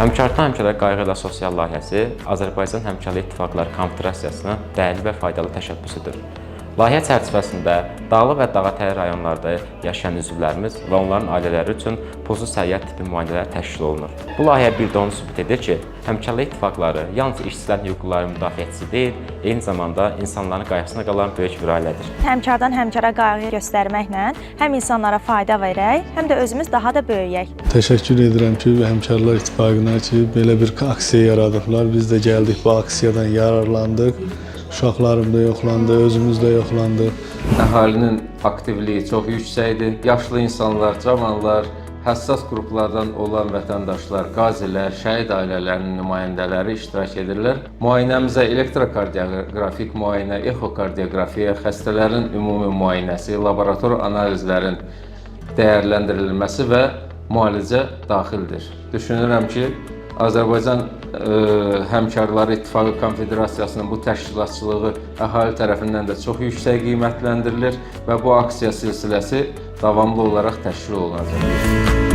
Həmkardan həmkarə qayğı ilə sosial layihəsi Azərbaycan Həmkarlı İttifaqları Konfederasiyasının dəyərli və faydalı təşəbbüsüdür. Layihə çərçivəsində dağlıq və dağətəyi rayonlarda yaşayan üzvlərimiz və onların ailələri üçün pulsuz səyyah tibbi müayinələr təşkil olunur. Bu layihə bir də onu sübut edir ki, Həmkarlı İttifaqları yalnız işçilərin hüquqlarının müdafiəçisi deyil, eyni zamanda insanların qayğısına qalan böyük bir ailədir. Həmkardan həmkara qayğı göstərməklə həm insanlara fayda verək, həm də özümüz daha da böyüyək. Təşəkkür edirəm ki, Həmkarlar İttifaqına ki, belə bir aksiya yaradıblar. Biz də gəldik bu aksiyadan yararlandıq. Uşaqlarım da yoxlandı, özümüz də yoxlandıq. Əhalinin aktivliyi çox yüksəkdir. Yaşlı insanlar, cavanlar, həssas qruplardan olan vətəndaşlar, qazilər, şəhid ailələrinin nümayəndələri iştirak edirlər. Müayinəmizə elektrokardioqrafik müayinə, exokardioqrafiya, xəstələrin ümumi müayinəsi, laborator analizlərin dəyərləndirilməsi və müalicə daxildir. Düşünürəm ki, Azərbaycan Həmkarları İttifaqı Konfederasiyasının bu təşkilatçılığı əhali tərəfindən də çox yüksək qiymətləndirilir və bu aksiya silsiləsi davamlı olaraq təşkil olunacaq.